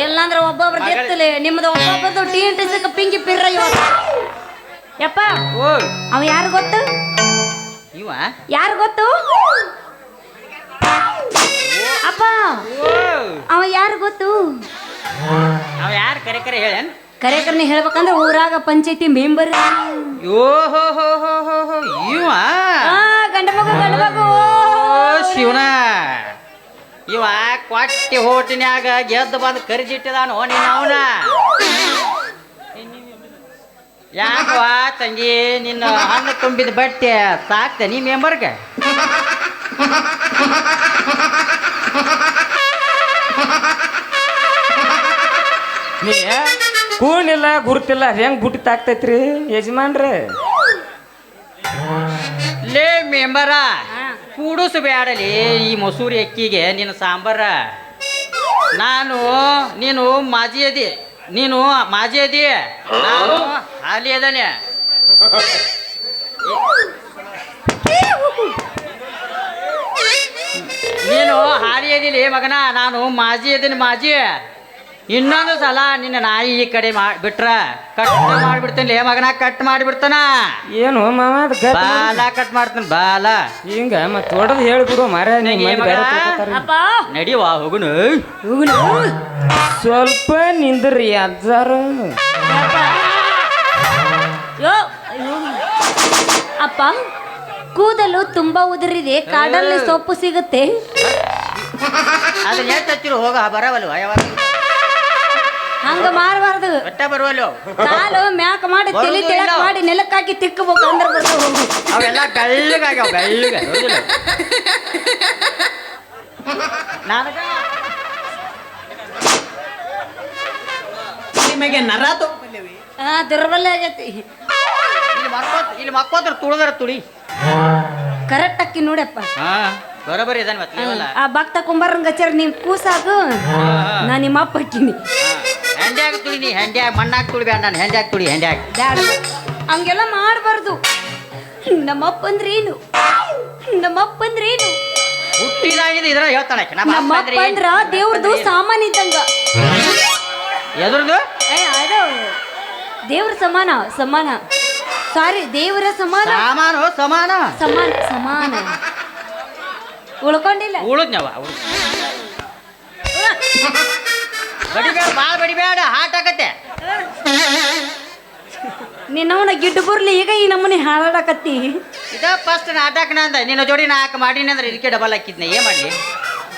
ಎಲ್ಲಂದ್ರೆ ಒಬ್ಬೊಬ್ರು ಗೆತ್ತಲೆ ನಿಮ್ದು ಒಬ್ಬೊಬ್ಬರದು ಟೀನ್ ಟಿಸಕ್ಕೆ ಪಿಂಕಿ ಪಿರ್ರ ಇವತ್ತು ಯಪ್ಪ ಓ ಅವ ಯಾರು ಗೊತ್ತು ಇವ ಯಾರು ಗೊತ್ತು ಅಪ್ಪ ಓ ಅವ ಯಾರು ಗೊತ್ತು ಅವ ಯಾರು ಕರೆ ಕರೆ ಹೇಳೇನ್ ಕರೆಕರ್ನಿ ಹೇಳ್ಬೇಕಂದ್ರೆ ಊರಾಗ ಪಂಚಾಯತಿ ಮೆಂಬರ್ ಯೋ ಹೋ ಹೋ ಹೋ ಹೋ ಹೋ ಇವ ಗಂಡ ಮಗು ಓ ಶಿವನ ಇವ ಕೊಟ್ಟಿ ಹೋಟಿನ್ಯಾಗ ಗೆದ್ದು ಬಂದು ಕರಿಜಿಟ್ಟಿದಾನು ನೀನು ಅವನ ಯಾಕವಾ ತಂಗಿ ನಿನ್ನ ಹಣ್ಣು ತುಂಬಿದ ಬಟ್ಟೆ ಸಾಕ್ತೆ ನೀ ಮೆಂಬರ್ಗೆ ನೀ ಕೂಣಿಲ್ಲ ಗುರುತಿಲ್ಲ ಹೆಂಗ್ ಬುಟ್ಟಿ ತಾಕ್ತೈತ್ರಿ ಯಜಮಾನ್ರೆ ಲೇ ಮೆಂಬರ ಕೂಡುಸು ಬ್ಯಾಡಲಿ ಈ ಮಸೂರಿ ಅಕ್ಕಿಗೆ ನಿನ್ನ ಸಾಂಬಾರ ನೀನು ಮಾಜಿ ಅದಿ, ನೀನು ಮಾಜಿ ಅದಿ, ನಾನು ಹಾಲಿ ಅದಾನೆ. ನೀನು ಹಾಲಿ ಅದಿಲಿ ಮಗನ, ನಾನು ಮಾಜಿ ಅದೀನಿ ಮಾಜಿ. ಇನ್ನೊಂದು ಸಲ ನಿನ್ನ ನಾಯಿ ಈ ಕಡೆ ಬಿಟ್ರ ಕಟ್ ಮಾಡಿಬಿಡ್ತೇನೆ ಮಗನ, ಕಟ್ ಮಾಡಿಬಿಡ್ತಾನ. ಏನು ಮಾವ ಅದು ಗಟ್ಟಿ ಮಾಡಿ- ಬಾಲ ಕಟ್ ಮಾಡ್ತಾನೆ ಬಾಲ. ಹಿಂಗ ಮತ್ತೆ ಹೊಡೆದು ಹೇಳ್ಬಿಡು ಮಾರ ಅಪ್ಪ ನಡಿವಾ ಹೋಗುನು. ಹೋಗುನು. ಸ್ವಲ್ಪ ನಿಂದ್ರಿ ಅಜ್ಜಾರ. ಅಪ್ಪ. ಯೋ ಅಯ್ಯೋ. ಅಪ್ಪ ಕೂದಲು ತುಂಬಾ ಉದುರಿದೆ, ಕಾಡಲ್ಲಿ ಸೊಪ್ಪು ಸಿಗುತ್ತೆ. ಅದನ್ನ ಎಷ್ಟು ಹಚ್ಚಿರು ಹೋಗ ಬರವಲ್ವ ಯಾವಾಗ ಹಂಗ ಮಾರಬಾರ್ದು. ಒಟ್ಟ ಬರುವಲ್ವ ಕಾಲು ಮ್ಯಾಕ ಮಾಡಿ ತಲೆ ಬರುದು ತಿಳಕ್ ಇಲ್ಲ. ಮಾಡಿ ನೆಲಕ್ಕಾಕಿ ತಿಕ್ಕಬೇಕು ಅಂದ್ರೆ ಬರ್ತಾವ. ಅವೆಲ್ಲ ಬೆಳ್ಳಗಾಗ್ಯಾವ ಬೆಳ್ಳಗ. ನನಗ ನಿಮಗೆ ನರ ತಗೊಂಡ್ಬಲ್ಲೇವಿ. ದುರ್ಬಲ ಆಗೈತಿ. ಇಲ್ಲಿ ಮಕ್ಕೋದ್ರ ತುಳಿದ್ರ ತುಳಿ. ಕರೆಕ್ಟ್ ಅಕ್ಕಿ ನೋಡಪ್ಪ. ಹಾ ಬರೋಬರಿ ಇದಾನೆ ಮತ್ತೆ ನೀವಲ್ಲ. ಆ ಭಕ್ತ ಕುಂಬಾರನ್ ಗಚ್ಚರ ನಿಮ್ ಕೂಸಾಗು, ನಾ ನಿಮ್ಮ ಅಪ್ಪ ಅಕ್ಕಿನಿ. ಹೆಂಡ್ಯಾಗ ತುಳಿ, ನೀ ಹೆಂಡ್ಯಾಗ ಮಣ್ಣಾಗ ತುಳಿ ಬೇಡ, ನಾನು ಹೆಂಡ್ಯಾಗ ತುಳಿ ಹೆಂಡ್ಯಾಗ. ಬ್ಯಾಡ ಹಂಗೆಲ್ಲ ಮಾಡಬಾರ್ದು. ನಮ್ಮಪ್ಪ ಅಂದ್ರೆ ಏನು, ನಮ್ಮಪ್ಪ ಅಂದ್ರೆ ಏನು, ಹುಟ್ಟಿದಾಗಿದೆ ಇದ್ರ ಹೇಳ್ತಾಳೆ ನಮ್ಮಪ್ಪ ಅಂದ್ರ ದೇವ್ರದು ಸಾಮಾನ್ ಇದ್ದಂಗ. ಎದ್ರದು ಅದು ದೇವ್ರ ಸಮಾನ, ಸಮಾನ ಸಾರಿ ದೇವರ ಸಮಾನ, ಸಾಮಾನು ಸಮಾನ ಸಮಾನ ಸಮಾನ. ಉಳ್ಕೊಂಡಿಲ್ಲ. ಉಳಿದ್ನವ ಬಡಿಬೇಡ, ಭಾಳ ಬಡಿಬೇಡ, ಹಾಟ್ ಆಗತ್ತೆ. ನಿನ್ನವನ ಗಿಡ್ಡು ಬರ್ಲಿ ಈಗ ಈ ನಮ್ಮನೆ ಹಾಳಾಡಕತ್ತಿ. ಇದ ಫಸ್ಟ್ ನಾಟಕನ ಅಂದ ನಿನ್ನ ಜೋಡಿ ನಾಲ್ಕು ಮಾಡೀನಿ ಅಂದ್ರೆ ಇದಕ್ಕೆ ಡಬಲ್ ಹಾಕಿದ್ನೆ. ಏನ್ ಮಾಡ್ಲಿ,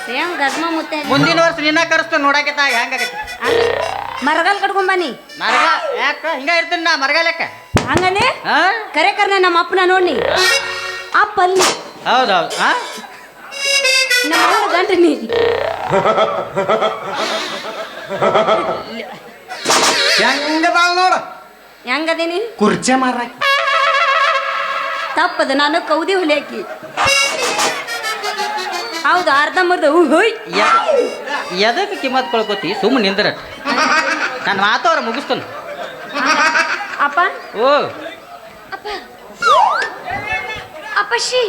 ಸೇಮ್ ಗಜ್ಮ ಮುತ್ತೆ. ಮುಂದಿನ ವರ್ಷ ನಿನ್ನ ಕರೆಸ್ತು ನೋಡಾಕತ್ತ ಹೆಂಗಾಗತ್ತೆ. ಮರಗಾಲ್ ಕಟ್ಕೊಂಬನಿ. ಮರಗ ಯಾಕ ಹಿಂಗ ಇರ್ತೀನಿ ನಾ ಮರಗಾಲಕ್ಕ. ಹಂಗನೆ ಹಾ ಕರೆ ಕರ್ನೆ ನಮ್ಮ ಅಪ್ಪನ ನೋಡಿ. ಅಪ್ಪ ಅಲ್ಲಿ ಹೌದೌದು. ಹಾ ನಮ್ಮ ಅವನ ಗಂಟನಿ. ಹೆಂಗದಾಳ ನೋಡ, ಹೆಂಗದೀನಿ ಕುರ್ಚೆ ಮಾರಾಕಿ. ತಪ್ಪದ ನಾನು ಕೌದಿ ಹುಲಿಯಾಕಿ. ಹೌದು ಅರ್ಧ ಮರ್ದ ಹೋಯ್. ಎದಕ್ಕೆ ಕಿಮ್ಮತ್ ಕೊಳ್ಕೋತಿ, ಸುಮ್ಮನೆ ನಿಂದ್ರ ನನ್ನ ಮಾತು ಅವ್ರ ಮುಗಿಸ್ತಾನ. ಅಪ್ಪ ಓ ಅಪ್ಪ ಅಪ್ಪಶಿ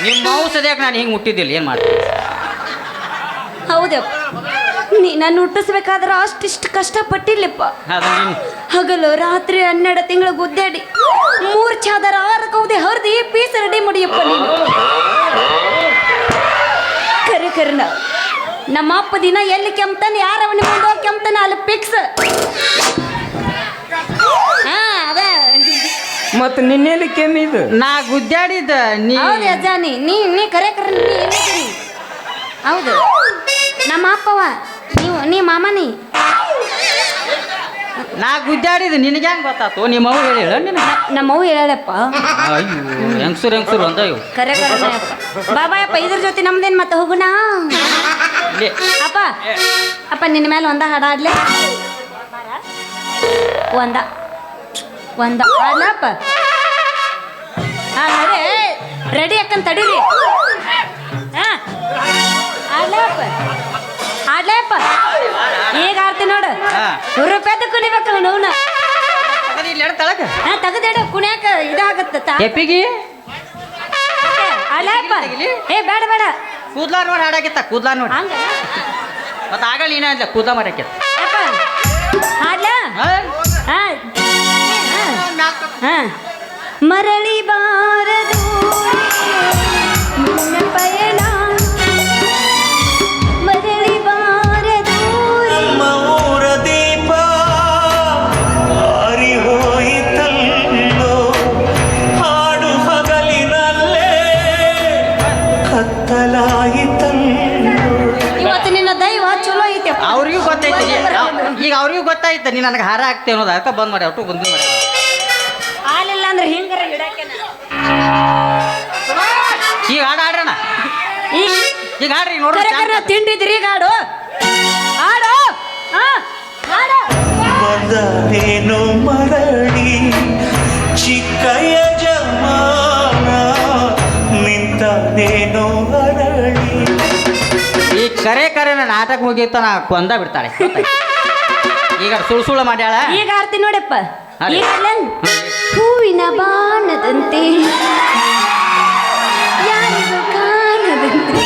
ನಿಮ್ಮ ಮಾವು ಸದ್ಯಕ್ಕೆ ನಾನು ಹಿಂಗೆ ಮುಟ್ಟಿದ್ದಿಲ್ಲ. ಏನು ಮಾಡ್ತೀನಿ, ಹೌದಪ್ಪ. ನೀ ನಾನು ಹುಟ್ಟಿಸ್ಬೇಕಾದ್ರೆ ಅಷ್ಟಿಷ್ಟು ಕಷ್ಟಪಟ್ಟಿಲ್ಲಪ್ಪ. ಅದು ನೀನು ಹಗಲು ರಾತ್ರಿ 12 ತಿಂಗಳು ಗುದ್ದಾಡಿ 3 ಚಾದರ 6 ಕೌದೆ ಹರಿದಿ ಪೀಸ್ ರೆಡಿ ಮಾಡಿಯಪ್ಪ ನೀನು. ಕರೆ ಕರ್ನ ನಮ್ಮ ಅಪ್ಪ ದಿನ ಎಲ್ಲಿ ಕೆಮ್ತಾನೆ, ಯಾರವನ ಮುಂದೆ ಕೆಮ್ತಾನೆ ಅಲ್ಲಿ ಫಿಕ್ಸ್. ಹಾ ಅದೇ ಮತ್ ನಿನ್ನೆಲ್ಲಿ ಕೆಮ್ಮಿದು? ನಾ ಗುದ್ದಾಡಿದ್ದ ನೀ ಹೌದು ಅಜ್ಜ, ನೀ ಕರೆ ಕರೆ ನೀ ಎಲ್ಲಿದ್ದೀನಿ? ಹೌದು ನಮ್ಮ ಅಪ್ಪವ, ನೀ ಮಾಮನಿ. ನಾ ಗುದ್ದಾಡಿದ್ದು ನಿನಗೆ ಹೆಂಗೆ ಗೊತ್ತಾತು? ನಿಮ್ಮ ಅವು ಹೇಳಿಲ್ಲ ನಿನಗೆ? ನಮ್ಮವು ಹೇಳಪ್ಪ. ಅಯ್ಯೋ ಹೆಂಗ್ಸುರು ಅಂದ ಇವು. ಕರೆ ಕರೆ ಬಾಬಾ ಅಪ್ಪ, ಇದ್ರ ಜೊತೆ ನಮ್ದೇನು ಮತ್ತೆ ಹೋಗುಣ. ಇಲ್ಲಿ ಅಪ್ಪ ಅಪ್ಪ ನಿನ್ನ ಮೇಲೆ ಒಂದ ಹಾಡ ಆಡ್ಲೆ. ಒಂದ ಒಂದ ಆಡ್ಲಪ್ಪ. ಅರೆ ರೆಡಿ ಅಕ್ಕನ್ ತಡೀರಿ. ಹಾ ಆಡ್ಲಪ್ಪ ಆಡ್ಲಪ್ಪ. ಈಗ ಆಡ್ತೀನಿ ನೋಡು. ಹಾ. ರೂಪಾಯಿ ಕುಣಿಬೇಕಲ್ಲ ನೋವ್ನ. ತಗದು ಇಲ್ಲಿ ಎಡ್ ತಳಕ ಹಾ ತೆಗೆದಿಡು, ಕುಣಿಯಾಕ ಇದಾಗತ್ತ. ಎಪ್ಪಿಗೆ ಆಡ್ಲಪ್ಪ. ಏ ಬೇಡ ಬೇಡ ಕೂದ್ಲಾ ನೋಡಿ ಹಾಡಾಕಿತ್ತ, ಕೂದ್ಲಾ ನೋಡಿ. ಹಂಗ ಮತ್ತೆ ಆಗಲ್ಲ ನೀನ ಇಲ್ಲ ಕೂದ್ಲಾ ಮಾಡಕ್ಕೆ. ಅಪ್ಪ ಹಾಡ್ಲ. ಹಾ ಹಾ ಮರಳಿ ಬಾರದು ನಿನ್ನ ಪಯಣ, ಮರಳಿ ಬಾರದು. ಊರ ದೀಪ ಆರಿ ಹೋಯಿತಲ್ಲೋ, ಹಾಡು ಹಗಲಿನಲ್ಲೇ ಕತ್ತಲಾಯಿತಲ್ಲೋ. ಇವತ್ತು ನಿನ್ನ ದೈವ ಚಲೋ ಐತೆ. ಅವ್ರಿಗೂ ಗೊತ್ತೈತಿ, ಈಗ ಅವ್ರಿಗೂ ಗೊತ್ತಾಯ್ತು ನೀ ನನಗೆ ಹಾರ ಹಾಕ್ತೇವೆ ಅನ್ನೋದು. ಅದಕ್ಕೆ ಬಂದ್ ಮಾಡಿ ಒಟ್ಟು ಬಂದು ಮಾಡಿ ಹಾಲಿಲ್ಲ ಅಂದ್ರೆ ಹಿಂಗಾರ ಹಿಡಾಕೆನ. ಈಗ ಹಾಡು ಆಡ್ರಣ, ಈಗ ಆಡ್ರಿ ನೋಡ್ರಿ. ಕರೆ ಕರೆ ತಿಂಡಿದ್ರಿ ಗಾಡು ಆಡು. ಹಾ ಆಡು. ಬಂದನೇನು ಮರಳಿ ಚಿಕ್ಕ ಯಜಮಾನ, ನಿಂತನೇನು ಅರಳಿ. ಈ ಕರೆ ಕರೆ ಹಾಡಕ್ ಮುಗೀತನ ಕೊಂದ ಬಿಡ್ತಾಳೆ ಈಗ ಸುಳ್ಳು ಮಾಡ್ಯಾಳ ಈಗ ಆಡ್ತೀನಿ ನೋಡಪ್ಪ ಹಾಡಿ. ಈಗ ಅಲ್ಲ? ಹೂವಿನ ಬಾಣದಂತೆ ಯಾರಿಗೂ ಕಾಣದಂತೆ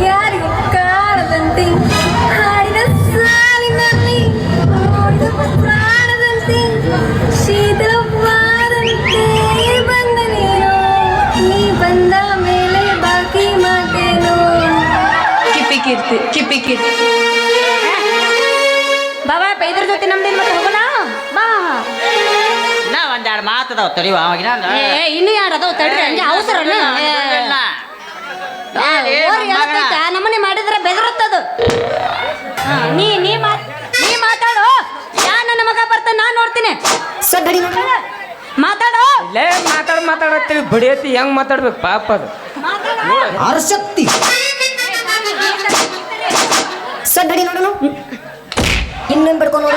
ಯಾರಿಗೂ ಕಾಣದಂತೆ ಹಾಡಿದ ಸಾಲಿನಲ್ಲಿ ಓಡಿದ ಪ್ರಾಣದಂತೆ ಶೀತಲವಾದಂತೆ ಬಂದ ನೀನು ನೀ ಬಂದ ಮೇಲೆ ಬಾಕಿ ಮಾತೇನು ಕಿಪಿ ಕೀರ್ತಿ ಬಾಬಾ ಇದ್ರ ಜೊತೆ ನಮ್ದೇನ್ ಮತ್ತೆ ಹೋಗೋಣ ಬಾ ನಾ ಒಂದೆರಡು ಮಾತದಾವ ತಡಿವ ಅವಾಗಿನ ಇನ್ನು ಯಾರದವ ತಡ್ರಿ ಹಂಗೆ ಅವಸರನ ನಮ್ಮನೆ ಮಾಡಿದ್ರೆ ಬೆದರುತ್ತದು ನೀ ಮಾತಾಡು ಯಾ ನನ್ನ ಮಗ ಬರ್ತಾನೆ ನಾನ್ ನೋಡ್ತೀನಿ ಸಡ್ಡಿ ಮಾತಾಡು ಲೇ ಮಾತಾಡತ್ತೀವಿ ಬಡಿಯತಿ ಹೆಂಗ್ ಮಾತಾಡ್ಬೇಕು ಪಾಪ ಅದು ಆರ್ಶಕ್ತಿ ಸಡ್ಡಿ ನೋಡೋಣ ಇನ್ನೇನ್ ಬಿಡ್ಕೊಂಡು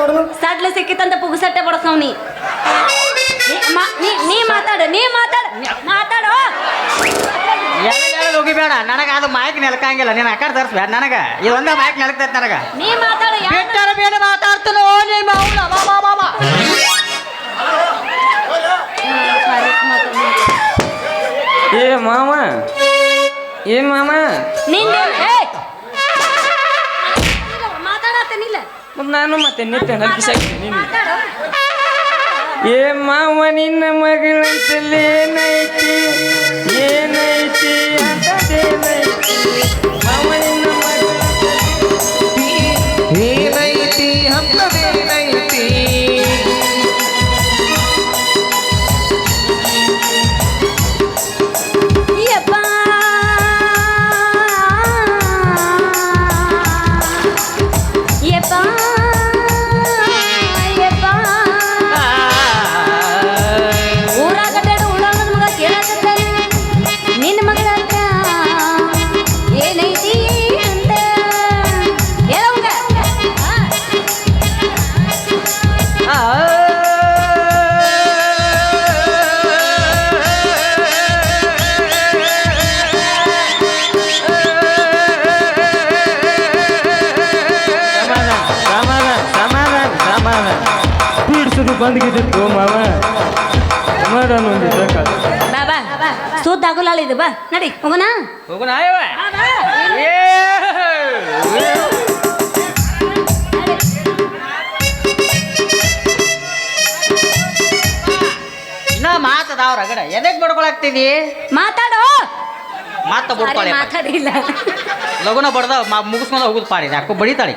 ನೋಡೋಣ ಸಡ್ಲ ಸಿಕ್ಕಿತ್ತಂತ ಪುಗುಸಟ್ಟೆ ಬಡಸ್ನವ್ ನೀ ಮಾತಾಡು ಎಲ್ಲ ಹೋಗಿಬೇಡ ನನಗ ಅದು ಮೈಕ್ ನೆಲಕಂಗಿಲ್ಲ ನೀನು ಅಕ್ಕ ತರಿಸ್ಬೇಡ ನನಗ ಇದೊಂದ ಮೈಕ್ ನೆಲಕ್ತೈತಿ ನನಗ ನೀ ಮಾತಾಡು ಬಿಟ್ಟರ ಬೇರೆ ಮಾತಾಡ್ತಾನೋ ನಿಮ್ಮ ಅವಳ ಬಾ ಏ ಮಾಮ ಏನ್ ಮಾಮ ಮಾತಾಡತ್ತೇನಿಲ್ಲ ಮತ್ ನಾನು ಮತ್ತೆ ನಿತ್ಯ ನಲ್ಕಿಸಾಕ್ತೀನಿ ಮಾತಾಡು ಏ ಮಾವ ನಿನ್ನ ಮಗಳಂತಲ್ಲಿ ಏನೈತಿ ಅಂತದೇನೈತಿ ಮಾವ ನಿನ್ನ ಏನೈತಿ ಅಂತದೇನೈತಿ ಯಪ್ಪ ಊರಾಗ ಉಳ್ಳಾಗದ ಮಗ ಕೇಳಕತ್ತಾನ ನಿನ್ನ ಮಗಳ ಏನೈತಿ ಅಂತ ಹೇಳವಂಗ ಸಮಾಧಾನ ಪೀಡ್ಸುದು ಬಂದ್ಗಿದ್ದು ಮಾವ ಸಮಾಧಾನ ಒಂದಿದ್ದ ಬಾ ಸುದ್ದ ಆಗುಲಾಳ ಇದು ಬಾ ನಡಿ ಹೋಗೋಣ ಹೋಗೋಣ ಆಯವ ಇನ್ನ ಮಾತದಾವ ರಗಡ ಎದಕ್ ಬಡ್ಕೊಳಕ್ತಿದಿ ಮಾತಾಡು ಮಾತ ಬಡ್ಕೊಳ್ಳಿ ಮಾತಾಡಿಲ್ಲ ಲಗುನ ಬಡ್ದ ಮುಗಿಸ್ಕೊಂಡು ಹೋಗುದು ಪಾಡಿದೆ ಯಾಕೋ ಬಡಿತಾಳೆ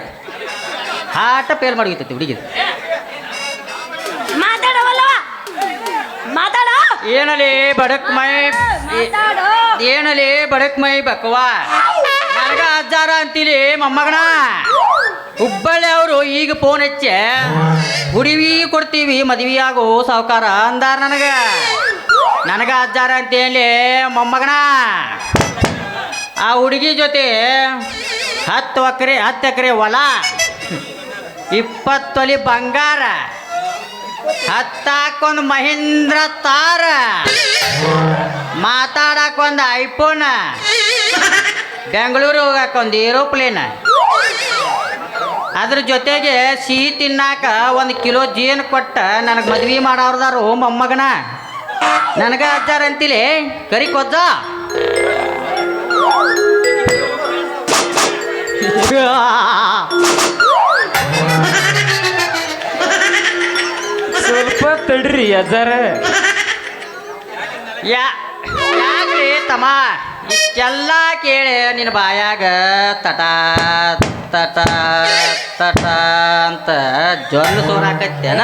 ಹಾಟ ಪೇಲ್ ಮಾಡಿರ್ತೈತಿ ಹುಡುಗಿದು ಮಾತಾಡವಲ್ಲ ಮಾತಾಡು ಏನಲಿ ಬಡಕ್ ಮೈ ಮಾತಾಡು ಏನಲಿ ಬಡಕ್ ಮೈ ಬಕ್ಕವಾ ನನಗ ಅಜ್ಜಾರ ಅಂತೀಲಿ ಮೊಮ್ಮಗನ ಹುಬ್ಬಳ್ಳಿ ಅವರು ಈಗ ಫೋನ್ ಹಚ್ಚೆ ಹುಡುವಿ ಕೊಡ್ತೀವಿ ಮದ್ವಿ ಆಗೋ ಸಾವುಕಾರ ಅಂದಾರ ನನಗ ಅಜ್ಜಾರ ಅಂತೇಳಿ ಮೊಮ್ಮಗನ ಆ ಹುಡುಗಿ ಜೊತೆ 10 ಎಕರೆ ಹೊಲ 20 ತೊಲಿ ಬಂಗಾರ ಹತ್ತಾಕೊಂದು ಮಹೀಂದ್ರ ತಾರ ಮಾತಾಡಕ್ಕೊಂದು ಐಫೋನ್ ಬೆಂಗಳೂರು ಹೋಗಕ್ಕೊಂದು ಏರೋಪ್ಲೇನ್ ಅದ್ರ ಜೊತೆಗೆ ಸಿಹಿ ತಿನ್ನಾಕ 1 ಕಿಲೋ ಜೇನು ಕೊಟ್ಟ ನನಗೆ ಮದ್ವೆ ಮಾಡೋರ್ದಾರು ಮೊಮ್ಮಗನ ನನಗ ಅಜ್ಜಾರ ಅಂತಿಲಿ ಕರಿ ಕೊಜ್ಜ ಸ್ವಲ್ಪ ತಡ್ರಿ ಅಜ್ಜಾರ ಯಾಕ್ರಿ ತಮ್ಮ ಇಷ್ಟೆಲ್ಲ ಕೇಳಿ ನಿನ್ನ ಬಾಯಾಗ ತಟ ತಟ ತಟ ಅಂತ ಜೊಲ್ಲು ಸೋರಾಕತ್ತೇನ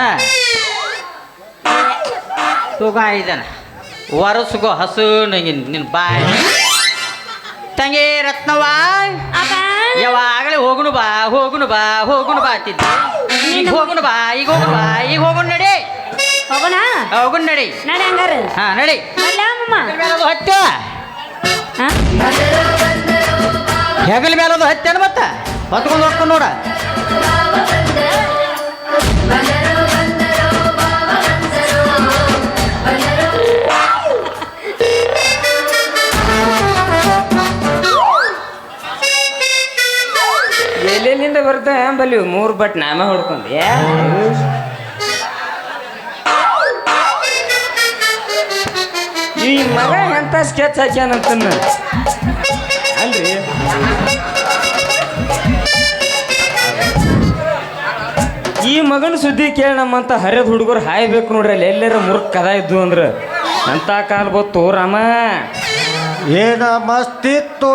ತೂಗ ಇದ್ದಾನ ಒರಸ್ಗೋ ಹಸು ನಿನ್ನ ಬಾಯಿ ತಂಗಿ ರತ್ನವ್ವ ಯಾವಾಗಲೇ ಹೋಗುನು ಬಾ ಅಂತಿದ್ದೆ ಈಗ ಹೋಗುನು ಬಾ ಈಗ ಹೋಗುನ್ ನಡಿ ಹೋಗುನ್ ನಡಿ ಹಂಗಾರ ಹಾ ನಡಿ ಹತ್ತು ಹೆಗಲ ಮೇಲದು ಹತ್ತೇನು ಮತ್ತ ಹೊತ್ಕೊಂಡು ಹೋಗ್ಕೊಂಡು ನೋಡ ಎಲ್ಲೆಲ್ಲಿಂದ ಬರ್ತಾವ ಅಂಬಲ್ಲಿ 3 ಬಟ್ ನಾಮ ಹೊಡ್ಕೊಂಡೆ ಈ ಮಗ ಎಂತ ಸ್ಕೆಚ್ ಹಾಕ್ಯಾನಂತನ್ನ ಅಲ್ರಿ ಈ ಮಗನ ಸುದ್ದಿ ಕೇಳಿ ನಮ್ಮಂತ ಹರಿದ ಹುಡುಗರು ಹಾಯ್ಬೇಕು ನೋಡ್ರಿ ಅಲ್ಲಿ ಎಲ್ಲಾರ ಮುರುಕ್ ಕದ ಇದ್ದು ಅಂದ್ರ ಅಂತ ಕಾಲ್ ಗೊತ್ತು ರಾಮ ಏನ ಮಸ್ತಿತ್ತು